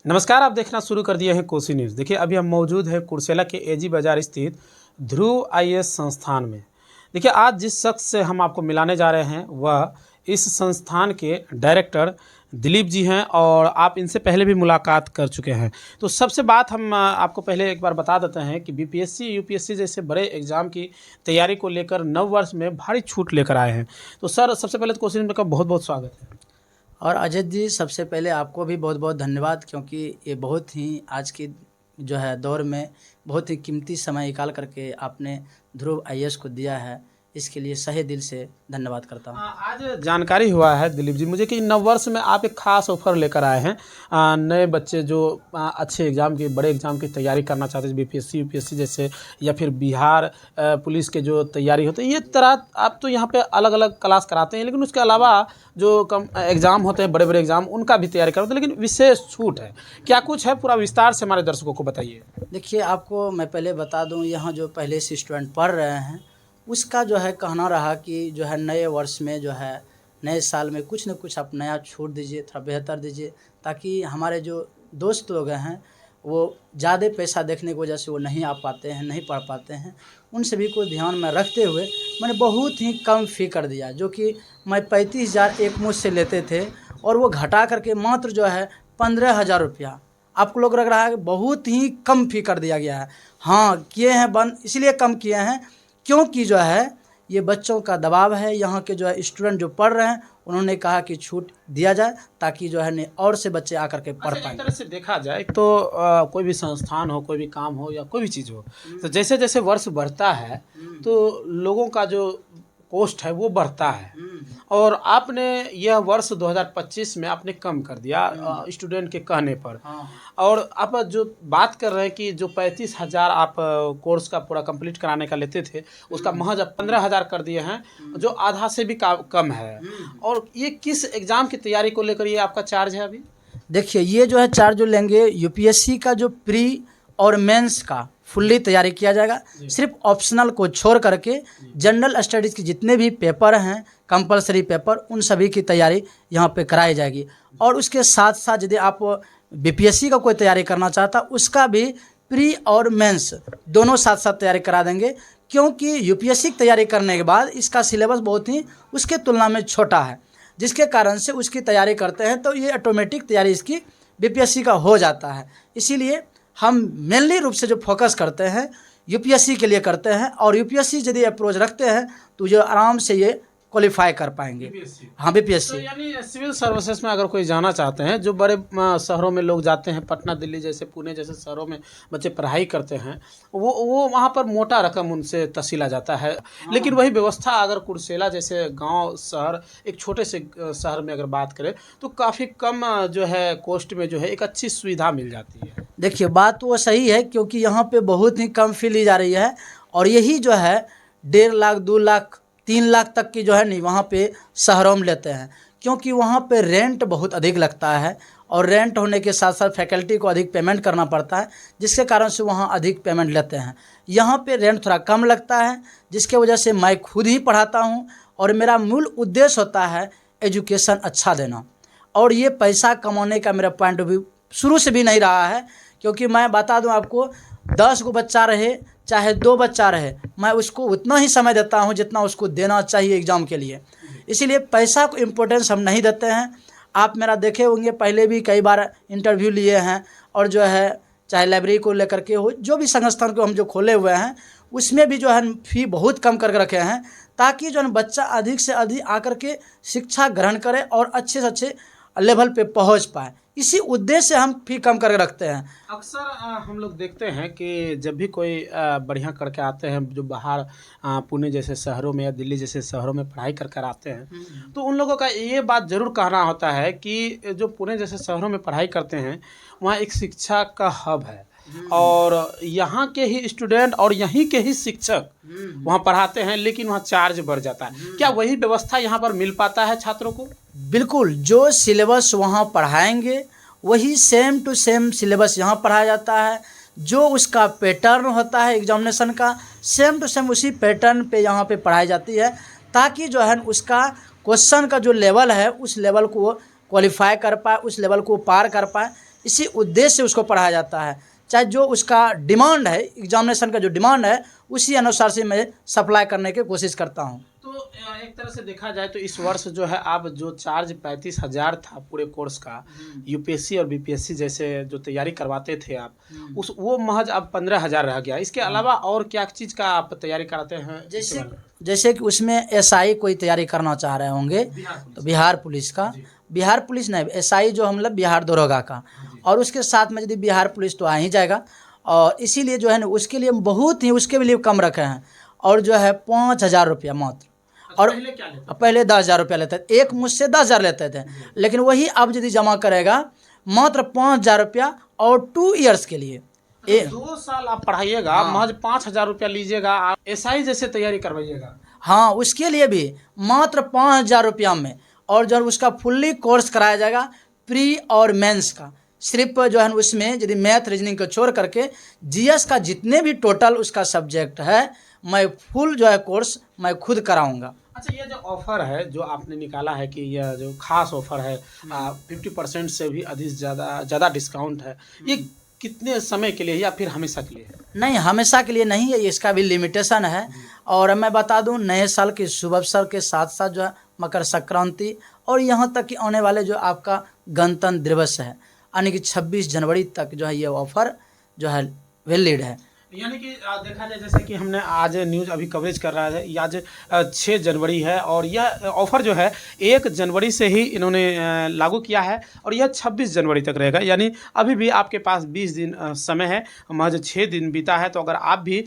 नमस्कार, आप देखना शुरू कर दिए हैं कोसी न्यूज़। देखिए, अभी हम मौजूद हैं कुर्सेला के एजी बाज़ार स्थित ध्रुव आईएएस संस्थान में। देखिए, आज जिस शख्स से हम आपको मिलाने जा रहे हैं वह इस संस्थान के डायरेक्टर दिलीप जी हैं और आप इनसे पहले भी मुलाकात कर चुके हैं। तो सबसे बात हम आपको पहले एक बार बता देते हैं कि बीपीएससी, यूपीएससी जैसे बड़े एग्ज़ाम की तैयारी को लेकर नव वर्ष में भारी छूट लेकर आए हैं। तो सर, सबसे पहले तो कोसी न्यूज़ में का बहुत-बहुत स्वागत है। और अजय जी, सबसे पहले आपको भी बहुत बहुत धन्यवाद, क्योंकि ये बहुत ही आज की जो है दौर में बहुत ही कीमती समय निकाल करके आपने ध्रुव आईएएस को दिया है। इसके लिए सहे दिल से धन्यवाद करता हूँ। आज जानकारी हुआ है दिलीप जी मुझे कि नववर्ष में आप एक खास ऑफर लेकर आए हैं। नए बच्चे जो अच्छे एग्ज़ाम की, बड़े एग्ज़ाम की तैयारी करना चाहते हैं, बीपीएससी यूपीएससी जैसे, या फिर बिहार पुलिस के जो तैयारी होते हैं, ये तरह आप तो यहाँ पे अलग अलग क्लास कराते हैं, लेकिन उसके अलावा जो कम एग्ज़ाम होते हैं, बड़े बड़े एग्ज़ाम, उनका भी तैयारी कराते हैं, लेकिन विशेष छूट है। क्या कुछ है, पूरा विस्तार से हमारे दर्शकों को बताइए। देखिए, आपको मैं पहले बता दूँ, यहाँ जो पहले से स्टूडेंट पढ़ रहे हैं उसका जो है कहना रहा कि जो है नए वर्ष में जो है नए साल में कुछ न कुछ आप नया छूट दीजिए, थोड़ा बेहतर दीजिए, ताकि हमारे जो दोस्त लोग हैं वो ज़्यादा पैसा देखने की वजह से वो नहीं आ पाते हैं, नहीं पढ़ पाते हैं। उन सभी को ध्यान में रखते हुए मैंने बहुत ही कम फ़ी कर दिया, जो कि मैं 35,000 एक मुश्त से लेते थे और वो घटा करके मात्र जो है 15,000 रुपया आपको लोग लग रहा है कि बहुत ही कम फ़ी कर दिया गया है। हाँ, किए हैं बंद, इसलिए कम किए हैं क्योंकि जो है ये बच्चों का दबाव है। यहाँ के जो है स्टूडेंट जो पढ़ रहे हैं उन्होंने कहा कि छूट दिया जाए, ताकि जो है और से बच्चे आकर के पढ़ पाएँ। एक तरह से देखा जाए तो कोई भी संस्थान हो, कोई भी काम हो या कोई भी चीज़ हो, तो जैसे जैसे वर्ष बढ़ता है तो लोगों का जो कॉस्ट है वो बढ़ता है। और आपने यह वर्ष 2025 में आपने कम कर दिया स्टूडेंट के कहने पर। और आप जो बात कर रहे हैं कि जो 35,000 आप कोर्स का पूरा कंप्लीट कराने का लेते थे, उसका महज अब 15,000 कर दिए हैं, जो आधा से भी कम है। और ये किस एग्ज़ाम की तैयारी को लेकर ये आपका चार्ज है अभी? देखिए, ये जो है चार्ज जो लेंगे, यूपीएससी का जो प्री और मेंस का फुल्ली तैयारी किया जाएगा। सिर्फ ऑप्शनल को छोड़ करके जनरल स्टडीज़ के जितने भी पेपर हैं, कंपलसरी पेपर, उन सभी की तैयारी यहाँ पे कराई जाएगी। और उसके साथ साथ यदि आप बीपीएससी का कोई तैयारी करना चाहता, उसका भी प्री और मेंस दोनों साथ साथ तैयारी करा देंगे, क्योंकि यूपीएससी की तैयारी करने के बाद इसका सिलेबस बहुत ही उसके तुलना में छोटा है, जिसके कारण से उसकी तैयारी करते हैं तो ये ऑटोमेटिक तैयारी इसकी बीपीएससी का हो जाता है। इसीलिए हम मेनली रूप से जो फोकस करते हैं यूपीएससी के लिए करते हैं, और यूपीएससी यदि अप्रोच रखते हैं तो ये आराम से ये क्वालिफाई कर पाएंगे। हाँ, बीपीएससी। तो यानी सिविल सर्विसेज में अगर कोई जाना चाहते हैं, जो बड़े शहरों में लोग जाते हैं, पटना, दिल्ली जैसे, पुणे जैसे शहरों में बच्चे पढ़ाई करते हैं, वो वहाँ पर मोटा रकम उनसे तसीला जाता है। लेकिन वही व्यवस्था अगर कुर्सेला जैसे गांव, शहर, एक छोटे से शहर में अगर बात करें तो काफ़ी कम जो है कॉस्ट में जो है एक अच्छी सुविधा मिल जाती है। देखिए, बात वो सही है, क्योंकि यहाँ पे बहुत ही कम फी ली जा रही है, और यही जो है 1.5 लाख, 2 लाख, 3 लाख तक की जो है नहीं वहाँ पे शहरों में लेते हैं, क्योंकि वहाँ पे रेंट बहुत अधिक लगता है, और रेंट होने के साथ साथ फैकल्टी को अधिक पेमेंट करना पड़ता है, जिसके कारण से वहाँ अधिक पेमेंट लेते हैं। यहाँ पे रेंट थोड़ा कम लगता है, जिसके वजह से मैं खुद ही पढ़ाता हूँ, और मेरा मूल उद्देश्य होता है एजुकेशन अच्छा देना। और ये पैसा कमाने का मेरा पॉइंट ऑफ व्यू शुरू से भी नहीं रहा है, क्योंकि मैं बता दूं आपको, 10 गो बच्चा रहे चाहे 2 बच्चा रहे, मैं उसको उतना ही समय देता हूं जितना उसको देना चाहिए एग्ज़ाम के लिए। इसीलिए पैसा को इम्पोर्टेंस हम नहीं देते हैं। आप मेरा देखे होंगे, पहले भी कई बार इंटरव्यू लिए हैं, और जो है चाहे लाइब्रेरी को लेकर के हो, जो भी संस्थान को हम जो खोले हुए हैं उसमें भी जो है फ़ी बहुत कम करके रखे हैं, ताकि जो है बच्चा अधिक से अधिक आकर के शिक्षा ग्रहण करे और अच्छे से अच्छे लेवल पे पहुंच पाए। इसी उद्देश्य से हम फी कम करके रखते हैं। अक्सर हम लोग देखते हैं कि जब भी कोई बढ़िया करके आते हैं, जो बाहर पुणे जैसे शहरों में या दिल्ली जैसे शहरों में पढ़ाई कर कर आते हैं, तो उन लोगों का ये बात ज़रूर कहना होता है कि जो पुणे जैसे शहरों में पढ़ाई करते हैं वहाँ एक शिक्षा का हब है, और यहाँ के ही स्टूडेंट और यहीं के ही शिक्षक वहाँ पढ़ाते हैं, लेकिन वहाँ चार्ज बढ़ जाता है। क्या वही व्यवस्था यहाँ पर मिल पाता है छात्रों को? बिल्कुल, जो सिलेबस वहाँ पढ़ाएंगे वही सेम टू सेम सिलेबस यहाँ पढ़ाया जाता है। जो उसका पैटर्न होता है एग्जामिनेशन का, सेम टू सेम उसी पैटर्न पे यहाँ पे पढ़ाई जाती है, ताकि जो है उसका क्वेश्चन का जो लेवल है उस लेवल को क्वालिफाई कर पाए, उस लेवल को पार कर पाए। इसी उद्देश्य से उसको पढ़ाया जाता है। चाहे जो उसका डिमांड है, एग्जामिनेशन का जो डिमांड है, उसी अनुसार से मैं सप्लाई करने की कोशिश करता हूँ। तो एक तरह से देखा जाए तो इस वर्ष जो है आप जो चार्ज 35,000 था पूरे कोर्स का, यूपीएससी और बीपीएससी जैसे जो तैयारी करवाते थे आप, उस वो महज अब 15,000 रह गया। इसके अलावा और क्या चीज़ का आप तैयारी कराते हैं? जैसे कि उसमें एसआई कोई तैयारी करना चाह रहे होंगे तो बिहार पुलिस का, बिहार पुलिस नहीं, एसआई जो हम लोग बिहार दरोगा का, और उसके साथ में यदि बिहार पुलिस तो आ ही जाएगा। और इसीलिए जो है ना उसके लिए बहुत ही उसके लिए कम रखे हैं, और जो है 5,000 रुपया मात्र। और पहले क्या लेते? पहले 10,000 रुपया लेते थे, एक मुझसे 10,000 लेते थे, लेकिन वही अब यदि जमा करेगा मात्र 5,000 रुपया और 2 ईयर्स के लिए। 2 साल आप पढ़ाइएगा, महज 5,000 रुपया लीजिएगा, आप एसआई जैसे तैयारी करवाइएगा। हाँ, उसके लिए भी मात्र 5,000 रुपया में, और जो उसका फुल्ली कोर्स कराया जाएगा प्री और मेंस का। सिर्फ जो है उसमें यदि मैथ रीजनिंग को छोड़ करके जीएस का जितने भी टोटल उसका सब्जेक्ट है, मैं फुल जो है कोर्स मैं खुद कराऊंगा। अच्छा, ये जो ऑफर है जो आपने निकाला है कि यह जो खास ऑफर है 50% से भी अधिक ज़्यादा डिस्काउंट है, ये कितने समय के लिए या फिर हमेशा के लिए है? नहीं, हमेशा के लिए नहीं है, इसका भी लिमिटेशन है। और मैं बता दूं, नए साल के शुभ अवसर के साथ साथ जो है मकर संक्रांति और यहाँ तक कि आने वाले जो आपका गणतंत्र दिवस है, यानी कि 26 जनवरी तक जो है ये ऑफ़र जो है वैलिड है। यानी कि देखा जाए जैसे कि हमने आज न्यूज़ अभी कवरेज कर रहा है, आज 6 जनवरी है और यह ऑफ़र जो है 1 जनवरी से ही इन्होंने लागू किया है और यह 26 जनवरी तक रहेगा। यानी अभी भी आपके पास 20 दिन समय है, महज 6 दिन बीता है। तो अगर आप भी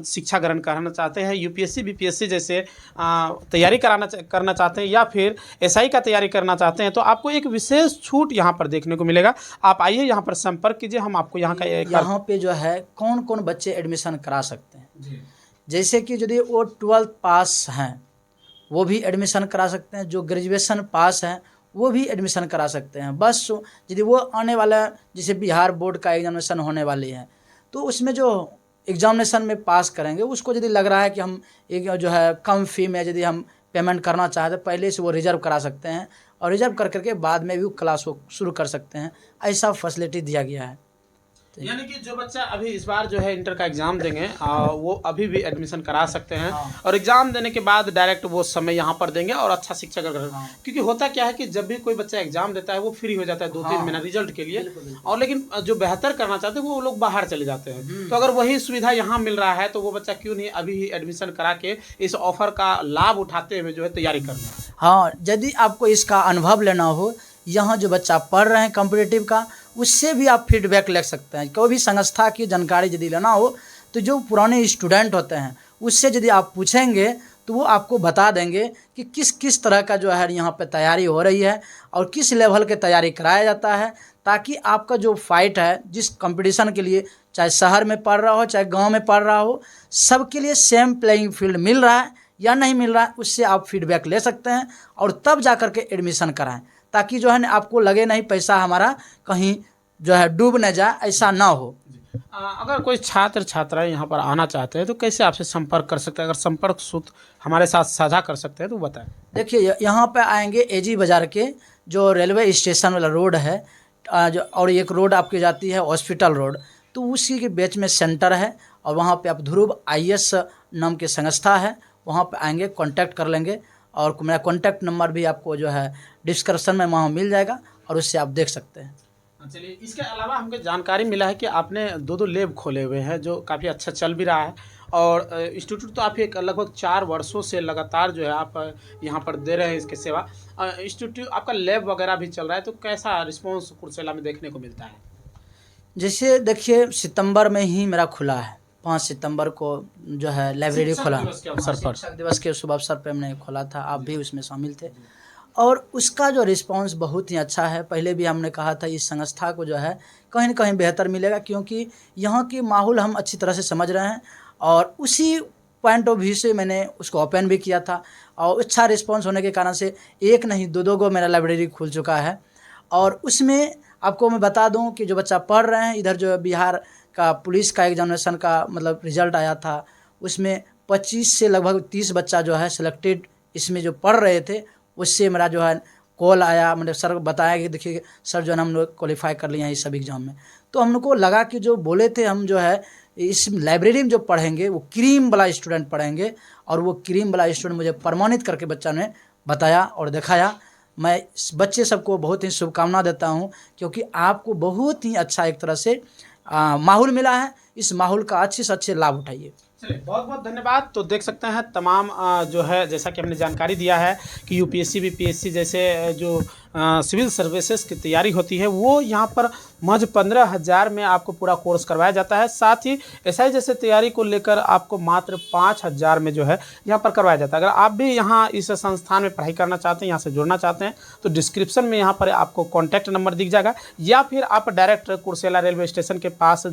शिक्षा ग्रहण करना चाहते हैं, यूपीएससी बीपीएससी जैसे तैयारी करना चाहते हैं या फिर एसआई का तैयारी करना चाहते हैं, तो आपको एक विशेष छूट यहाँ पर देखने को मिलेगा। आप आइए यहाँ पर संपर्क कीजिए, हम आपको यहाँ पे जो है कौन कौन बच्चे एडमिशन करा सकते हैं। जैसे कि यदि वो 12th पास हैं वो भी एडमिशन करा सकते हैं, जो ग्रेजुएशन पास हैं वो भी एडमिशन करा सकते हैं। बस यदि वो आने वाला जैसे बिहार बोर्ड का एग्जामिनेशन होने वाली है तो उसमें जो एग्जामिनेशन में पास करेंगे, उसको यदि लग रहा है कि हम एक जो है कम फी में यदि हम पेमेंट करना चाहते हैं, पहले से वो रिजर्व करा सकते हैं और रिजर्व कर करके बाद में भी क्लास को शुरू कर सकते हैं। ऐसा फैसिलिटी दिया गया है। यानी कि जो बच्चा अभी इस बार जो है इंटर का एग्ज़ाम देंगे वो अभी भी एडमिशन करा सकते हैं। और एग्ज़ाम देने के बाद डायरेक्ट वो समय यहाँ पर देंगे और अच्छा शिक्षा कर क्योंकि होता क्या है कि जब भी कोई बच्चा एग्ज़ाम देता है वो फ्री हो जाता है 2-3 महीना रिजल्ट के लिए, और लेकिन जो बेहतर करना चाहते हैं वो लोग बाहर चले जाते हैं। तो अगर वही सुविधा यहाँ मिल रहा है तो वो बच्चा क्यों नहीं अभी ही एडमिशन करा के इस ऑफर का लाभ उठाते हुए जो है तैयारी कर लें। हाँ, यदि आपको इसका अनुभव लेना हो, यहाँ जो बच्चा पढ़ रहे हैं कॉम्पिटिटिव का, उससे भी आप फीडबैक ले सकते हैं। कोई भी संस्था की जानकारी यदि लेना हो तो जो पुराने स्टूडेंट होते हैं उससे यदि आप पूछेंगे तो वो आपको बता देंगे कि किस किस तरह का जो है यहाँ पे तैयारी हो रही है और किस लेवल के तैयारी कराया जाता है, ताकि आपका जो फाइट है जिस कंपटीशन के लिए, चाहे शहर में पढ़ रहा हो चाहे गाँव में पढ़ रहा हो, सबके लिए सेम प्लेइंग फील्ड मिल रहा है या नहीं मिल रहा है, उससे आप फीडबैक ले सकते हैं और तब जा कर के एडमिशन कराएं, ताकि जो है ना आपको लगे नहीं पैसा हमारा कहीं जो है डूब न जाए, ऐसा ना हो। अगर कोई छात्र छात्राएं यहाँ पर आना चाहते हैं तो कैसे आपसे संपर्क कर सकते हैं? अगर संपर्क सूत्र हमारे साथ साझा कर सकते हैं तो बताएं। देखिए, यहाँ पे आएंगे एजी बाज़ार के जो रेलवे स्टेशन वाला रोड है, और एक रोड आपकी जाती है हॉस्पिटल रोड, तो उसी के बीच में सेंटर है और वहाँ पे आप ध्रुव IAS नाम की संस्था है, वहाँ पे आएंगे, कांटेक्ट कर लेंगे और मेरा कांटेक्ट नंबर भी आपको जो है डिस्क्रिप्शन में वहाँ मिल जाएगा और उससे आप देख सकते हैं। चलिए, इसके अलावा हमको जानकारी मिला है कि आपने 2 लैब खोले हुए हैं जो काफ़ी अच्छा चल भी रहा है और इंस्टीट्यूट तो आप एक लगभग 4 वर्षों से लगातार जो है आप यहाँ पर दे रहे हैं इसकी सेवा। इंस्टीट्यूट आपका लैब वगैरह भी चल रहा है, तो कैसा रिस्पॉन्स कुर्सेला में देखने को मिलता है? जैसे देखिए, सितंबर में ही मेरा खुला है, 5 सितंबर को जो है लाइब्रेरी खोला, शिक्षक दिवस के शुभ अवसर पर मैंने खोला था, आप भी उसमें शामिल थे और उसका जो रिस्पांस बहुत ही अच्छा है। पहले भी हमने कहा था इस संस्था को जो है कहीं न कहीं बेहतर मिलेगा, क्योंकि यहाँ की माहौल हम अच्छी तरह से समझ रहे हैं और उसी पॉइंट ऑफ व्यू से मैंने उसको ओपन भी किया था और अच्छा रिस्पांस होने के कारण से एक नहीं 2 गो मेरा लाइब्रेरी खुल चुका है। और उसमें आपको मैं बता दूं कि जो बच्चा पढ़ रहे हैं, इधर जो बिहार का पुलिस का एग्जामिनेशन का मतलब रिजल्ट आया था, उसमें 25 से लगभग 30 बच्चा जो है सिलेक्टेड इसमें जो पढ़ रहे थे, उससे मेरा जो है कॉल आया, मतलब सर बताया कि देखिए सर जो है ना हम लोग क्वालिफाई कर लिए हैं इस सब एग्ज़ाम में। तो हम लोग को लगा कि जो बोले थे हम जो है इस लाइब्रेरी में जो पढ़ेंगे वो क्रीम वाला स्टूडेंट पढ़ेंगे, और वो क्रीम वाला स्टूडेंट मुझे प्रमाणित करके बच्चा ने बताया और दिखाया। मैं इस बच्चे सबको बहुत ही शुभकामना देता हूँ, क्योंकि आपको बहुत ही अच्छा एक तरह से माहौल मिला है। इस माहौल का अच्छे से अच्छे लाभ उठाइए। चलिए, बहुत बहुत धन्यवाद। तो देख सकते हैं तमाम जो है जैसा कि हमने जानकारी दिया है कि यूपीएससी बीपीएससी जैसे जो सिविल सर्विसेज की तैयारी होती है वो यहाँ पर महज 15,000 में आपको पूरा कोर्स करवाया जाता है। साथ ही एसआई जैसे तैयारी को लेकर आपको मात्र 5,000 में जो है यहाँ पर करवाया जाता है। अगर आप भी यहाँ इस संस्थान में पढ़ाई करना चाहते हैं, यहाँ से जुड़ना चाहते हैं, तो डिस्क्रिप्शन में यहाँ पर आपको कॉन्टैक्ट नंबर दिख जाएगा, या फिर आप डायरेक्ट कुर्सेला रेलवे स्टेशन के पास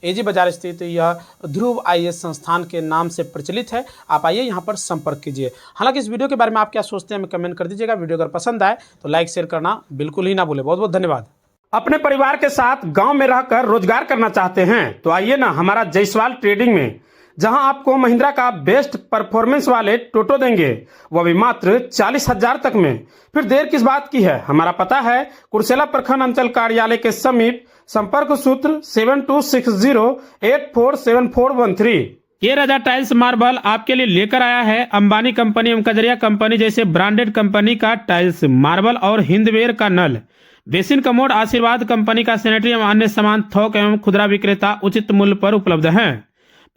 एजी बाजार स्थित यह ध्रुव IAS संस्थान के नाम से प्रचलित है, आप आइए यहाँ पर संपर्क कीजिए। हालांकि इस वीडियो के बारे में आप क्या सोचते हैं हमें कमेंट कर दीजिएगा। वीडियो अगर पसंद आए तो लाइक शेयर करना बिल्कुल ही ना भूलें। बहुत बहुत धन्यवाद। अपने परिवार के साथ गांव में रहकर रोजगार करना चाहते हैं तो आइए ना हमारा जायसवाल ट्रेडिंग में, जहां आपको महिंद्रा का बेस्ट परफॉर्मेंस वाले टोटो देंगे, वह भी मात्र 40,000 तक में। फिर देर किस बात की है। हमारा पता है कुर्सेला प्रखंड अंचल कार्यालय के समीप, संपर्क सूत्र 7260847413। ये राजा टाइल्स मार्बल आपके लिए लेकर आया है अंबानी कंपनी एवं कजरिया कंपनी जैसे ब्रांडेड कंपनी का टाइल्स मार्बल और हिंदवेयर का नल, बेसिन कमोड, आशीर्वाद कंपनी का सैनिटरी एवं अन्य सामान थोक एवं खुदरा विक्रेता उचित मूल्य पर उपलब्ध हैं।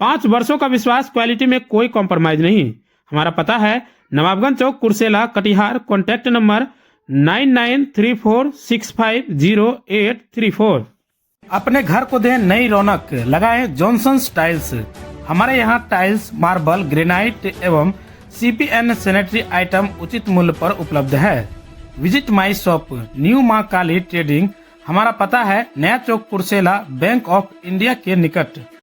5 वर्षों का विश्वास, क्वालिटी में कोई कॉम्प्रोमाइज नहीं। हमारा पता है नवाबगंज चौक, कुर्सेला, कटिहार। Contact number 9934650834। अपने घर को दें नई रौनक, लगाएं जॉनसन्स टाइल्स। हमारे यहाँ टाइल्स, मार्बल, ग्रेनाइट एवं CPN सैनिटरी आइटम उचित मूल्य पर उपलब्ध है। विजिट माई शॉप, न्यू मां काली ट्रेडिंग। हमारा पता है नया चौक, कुर्सेला, बैंक ऑफ इंडिया के निकट।